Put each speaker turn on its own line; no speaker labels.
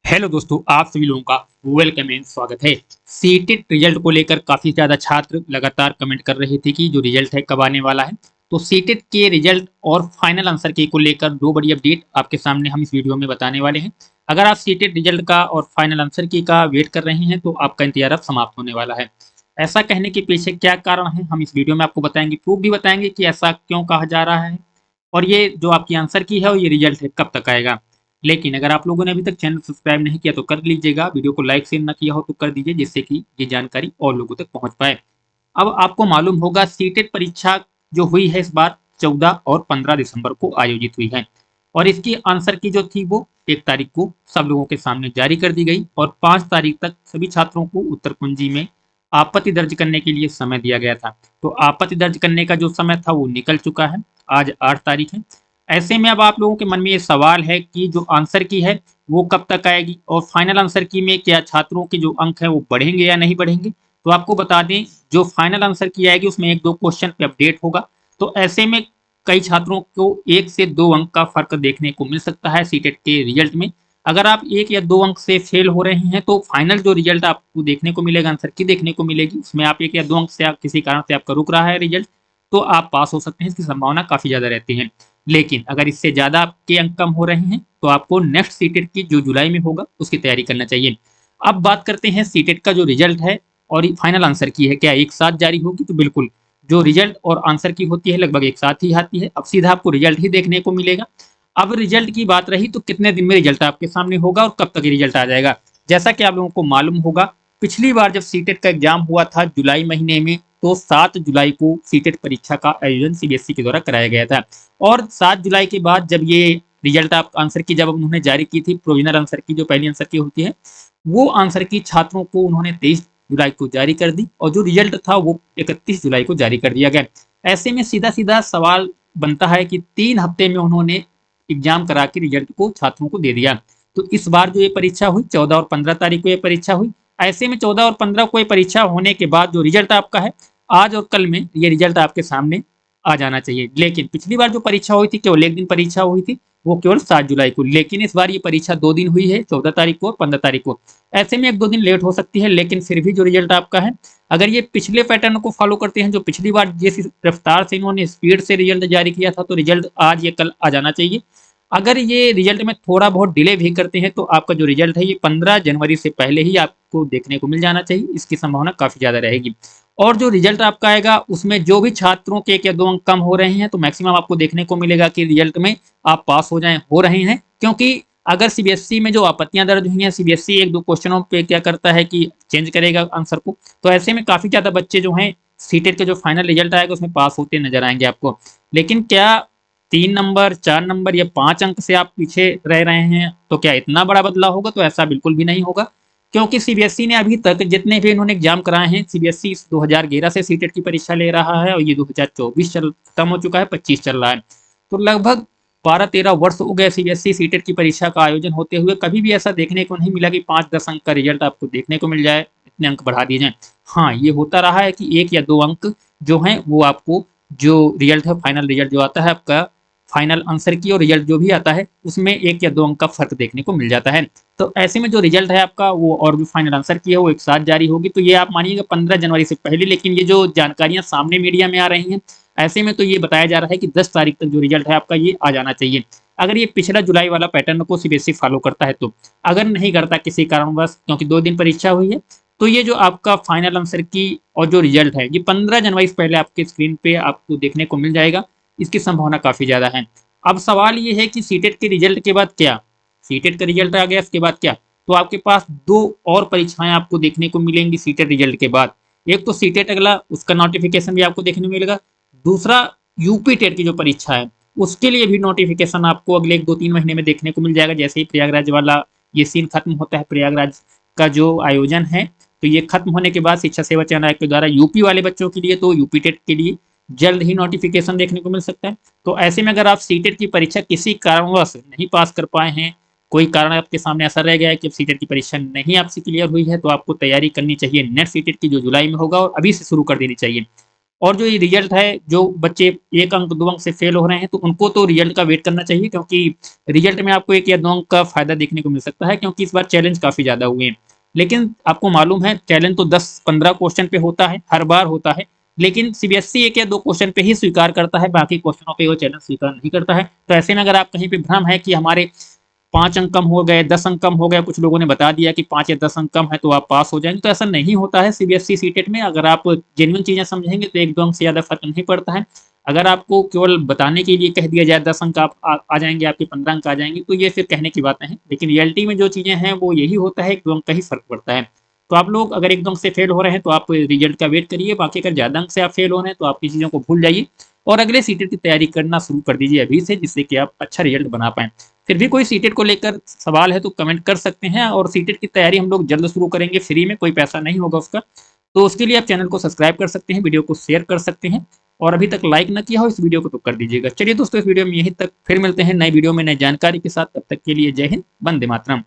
Hello दोस्तों, आप सभी लोगों का वेलकम एंड स्वागत है। सीटेट रिजल्ट को लेकर काफी ज्यादा छात्र लगातार कमेंट कर रहे थे कि जो रिजल्ट है कब आने वाला है। तो सीटेट के रिजल्ट और फाइनल आंसर की को लेकर दो बड़ी अपडेट आपके सामने हम इस वीडियो में बताने वाले हैं। अगर आप सीटेट रिजल्ट का और फाइनल आंसर की का वेट कर रहे हैं तो आपका इंतजार अब समाप्त होने वाला है। ऐसा कहने के पीछे क्या कारण है हम इस वीडियो में आपको बताएंगे, प्रूफ भी बताएंगे कि ऐसा क्यों कहा जा रहा है। और ये जो आपकी आंसर की है और ये रिजल्ट है कब तक आएगा। लेकिन अगर आप लोगों ने अभी तक चैनल सब्सक्राइब नहीं किया तो कर लीजिएगा, वीडियो को लाइक शेयर ना किया हो तो कर दीजिए, जिससे कि ये जानकारी और लोगों तक पहुंच पाए। अब आपको मालूम होगा सीटेट परीक्षा जो हुई है इस बार 14 और 15 दिसंबर को आयोजित हुई है। और इसकी आंसर की जो थी वो 1 तारीख को सब लोगों के सामने जारी कर दी गई और 5 तारीख तक सभी छात्रों को उत्तर कुंजी में आपत्ति दर्ज करने के लिए समय दिया गया था। तो आपत्ति दर्ज करने का जो समय था वो निकल चुका है, आज 8 तारीख है। ऐसे में अब आप लोगों के मन में ये सवाल है कि जो आंसर की है वो कब तक आएगी और फाइनल आंसर की में क्या छात्रों के जो अंक है वो बढ़ेंगे या नहीं बढ़ेंगे। तो आपको बता दें, जो फाइनल आंसर की आएगी उसमें 1-2 क्वेश्चन पे अपडेट होगा। तो ऐसे में कई छात्रों को 1 से 2 अंक का फर्क देखने को मिल सकता है सीटेट के रिजल्ट में। अगर आप 1 या 2 अंक से फेल हो रहे हैं तो फाइनल जो रिजल्ट आपको देखने को मिलेगा, आंसर की देखने को मिलेगी, उसमें आप 1 या 2 अंक से आप किसी कारण से आपका रुक रहा है रिजल्ट, तो आप पास हो सकते हैं, इसकी संभावना काफी ज्यादा रहती है। लेकिन अगर इससे ज्यादा आपके अंक कम हो रहे हैं तो आपको नेक्स्ट सीटेट की जो जुलाई में होगा उसकी तैयारी करना चाहिए। अब बात करते हैं सीटेट का जो रिजल्ट है और फाइनल आंसर की है क्या एक साथ जारी होगी। तो बिल्कुल, जो रिजल्ट और आंसर की होती है लगभग एक साथ ही आती है। अब सीधा आपको रिजल्ट ही देखने को मिलेगा। अब रिजल्ट की बात रही तो कितने दिन में रिजल्ट आपके सामने होगा और कब तक रिजल्ट आ जाएगा। जैसा कि आप लोगों को मालूम होगा, पिछली बार जब सीटेट का एग्जाम हुआ था जुलाई महीने में, तो 7 जुलाई को सीटेट परीक्षा का आयोजन सीबीएसई के द्वारा कराया गया था। और 7 जुलाई के बाद जब ये रिजल्ट आप आंसर की जब उन्होंने जारी की थी, प्रोविजनल आंसर की जो पहली आंसर की होती है, वो आंसर की छात्रों को उन्होंने 23 जुलाई को जारी कर दी और जो रिजल्ट था वो 31 जुलाई को जारी कर दिया गया। ऐसे में सीधा सीधा सवाल बनता है कि 3 हफ्ते में उन्होंने एग्जाम करा के रिजल्ट को छात्रों को दे दिया। तो इस बार जो ये परीक्षा हुई 14 और 15 तारीख को ये परीक्षा हुई। ऐसे में 14 और 15 को ये परीक्षा होने के बाद जो रिजल्ट आपका है आज और कल में ये रिजल्ट आपके सामने आ जाना चाहिए। लेकिन पिछली बार जो परीक्षा हुई थी केवल एक दिन परीक्षा हुई थी, वो केवल 7 जुलाई को। लेकिन इस बार ये परीक्षा 2 दिन हुई है, 14 तारीख को और 15 तारीख को। ऐसे में 1-2 दिन लेट हो सकती है, लेकिन फिर भी जो रिजल्ट आपका है, अगर ये पिछले पैटर्न को फॉलो करते हैं जो पिछली बार जिस रफ्तार से इन्होंने स्पीड से रिजल्ट जारी किया था, तो रिजल्ट आज या कल आ जाना चाहिए। अगर ये रिजल्ट में थोड़ा बहुत डिले भी करते हैं तो आपका जो रिजल्ट है ये 15 जनवरी से पहले ही आपको देखने को मिल जाना चाहिए, इसकी संभावना काफी ज्यादा रहेगी। और जो रिजल्ट आपका आएगा उसमें जो भी छात्रों के 1 या 2 अंक कम हो रहे हैं तो मैक्सिमम आपको देखने को मिलेगा कि रिजल्ट में आप पास हो जाएं, हो रहे हैं। क्योंकि अगर सीबीएसई में जो आपत्तियां दर्ज हुई हैं, सीबीएसई 1-2 क्वेश्चनों पे क्या करता है कि चेंज करेगा आंसर को, तो ऐसे में काफी ज्यादा बच्चे जो हैं सीटेट का जो फाइनल रिजल्ट आएगा उसमें पास होते नजर आएंगे आपको। लेकिन क्या 3 नंबर 4 नंबर या 5 अंक से आप पीछे रह रहे हैं तो क्या इतना बड़ा बदलाव होगा? तो ऐसा बिल्कुल भी नहीं होगा। क्योंकि सीबीएसई ने अभी तक जितने भी इन्होंने एग्जाम कराए हैं, सीबीएसई 2011 से सीटेट की परीक्षा ले रहा है और ये 2024 चल खत्म हो चुका है, 25 चल रहा है। तो लगभग 12-13 वर्ष हो गए सीबीएसई सीटेट की परीक्षा का आयोजन होते हुए, कभी भी ऐसा देखने को नहीं मिला कि 5-10 अंक का रिजल्ट आपको देखने को मिल जाए, इतने अंक बढ़ा दिए जाए। हाँ, ये होता रहा है कि 1 या 2 अंक जो है वो आपको जो रिजल्ट है, फाइनल रिजल्ट जो आता है आपका, फाइनल आंसर की और रिजल्ट जो भी आता है उसमें 1 या 2 अंक का फर्क देखने को मिल जाता है। तो ऐसे में जो रिजल्ट है आपका वो और जो फाइनल आंसर की है वो एक साथ जारी होगी। तो ये आप मानिएगा 15 जनवरी से पहले। लेकिन ये जो जानकारियां सामने मीडिया में आ रही हैं, ऐसे में तो ये बताया जा रहा है कि 10 तारीख तक जो रिजल्ट है आपका ये आ जाना चाहिए, अगर ये पिछला जुलाई वाला पैटर्न को सीबीएसई फॉलो करता है तो। अगर नहीं करता किसी कारणवश, क्योंकि 2 दिन परीक्षा हुई है, तो ये जो आपका फाइनल आंसर की और जो रिजल्ट है ये 15 जनवरी से पहले आपके स्क्रीन पे आपको देखने को मिल जाएगा, इसकी संभावना काफी ज्यादा है। अब सवाल ये है कि सीटेट के रिजल्ट के बाद क्या, सीटेट का रिजल्ट आ गया इसके बाद क्या? तो आपके पास 2 और परीक्षाएं आपको देखने को मिलेंगी सीटेट रिजल्ट के बाद। एक तो सीटेट अगला, उसका नोटिफिकेशन भी आपको देखने को मिलेगा। दूसरा यूपी टेट की जो परीक्षा है उसके लिए भी नोटिफिकेशन आपको अगले 1-2-3 महीने में देखने को मिल जाएगा। जैसे ही प्रयागराज वाला ये सीन खत्म होता है, प्रयागराज का जो आयोजन है, तो ये खत्म होने के बाद शिक्षा सेवा चयन आयोग के द्वारा यूपी वाले बच्चों के लिए, तो यूपी टेट के लिए जल्द ही नोटिफिकेशन देखने को मिल सकता है। तो ऐसे में अगर आप सीटेट की परीक्षा किसी कारणवश नहीं पास कर पाए हैं, कोई कारण आपके सामने ऐसा रह गया है कि अब सीटेट की परीक्षा नहीं आपसे क्लियर हुई है, तो आपको तैयारी करनी चाहिए नेक्स्ट सीटेट की जो जुलाई में होगा और अभी से शुरू कर देनी चाहिए। और जो ये रिजल्ट है, जो बच्चे 1 अंक 2 अंक से फेल हो रहे हैं तो उनको तो रिजल्ट का वेट करना चाहिए, क्योंकि रिजल्ट में आपको 1 या 2 अंक का फायदा देखने को मिल सकता है, क्योंकि इस बार चैलेंज काफी ज्यादा हुए हैं। लेकिन आपको मालूम है चैलेंज तो 10-15 क्वेश्चन पे होता है, हर बार होता है, लेकिन सीबीएसई 1 या 2 क्वेश्चन पे ही स्वीकार करता है, बाकी क्वेश्चनों पे वो चैलेंज स्वीकार नहीं करता है। तो ऐसे में अगर आप कहीं पे भ्रम है कि हमारे 5 अंक कम हो गए, 10 अंक कम हो गए, कुछ लोगों ने बता दिया कि 5 या 10 अंक कम है तो आप पास हो जाएंगे, तो ऐसा नहीं होता है सीबीएसई सीटेट में। अगर आप जेन्युइन चीजें समझेंगे तो 1-2 अंक से ज्यादा फर्क नहीं पड़ता है। अगर आपको केवल बताने के लिए कह दिया जाए 10 अंक आप आ जाएंगे, आपके 15 अंक आ जाएंगे, तो ये फिर कहने की बातें हैं, लेकिन रियलिटी में जो चीजें हैं वो यही होता है, 1-2 अंक का ही फर्क पड़ता है। तो आप लोग अगर 1-2 अंक से फेल हो रहे हैं तो आप रिजल्ट का वेट करिए, बाकी अगर ज्यादा अंक से आप फेल हो रहे हैं तो आपकी चीजों को भूल जाइए और अगले सीटेट की तैयारी करना शुरू कर दीजिए अभी से, जिससे कि आप अच्छा रिजल्ट बना पाएं। फिर भी कोई सीटेट को लेकर सवाल है तो कमेंट कर सकते हैं, और सीटेट की तैयारी हम लोग जल्द शुरू करेंगे, फ्री में, कोई पैसा नहीं होगा उसका। तो उसके लिए आप चैनल को सब्सक्राइब कर सकते हैं, वीडियो को शेयर कर सकते हैं, और अभी तक लाइक ना किया हो इस वीडियो को तो कर दीजिएगा। चलिए दोस्तों, इस वीडियो में यहीं तक, फिर मिलते हैं नई वीडियो में नई जानकारी के साथ। तब तक के लिए जय हिंद, वंदे मातरम।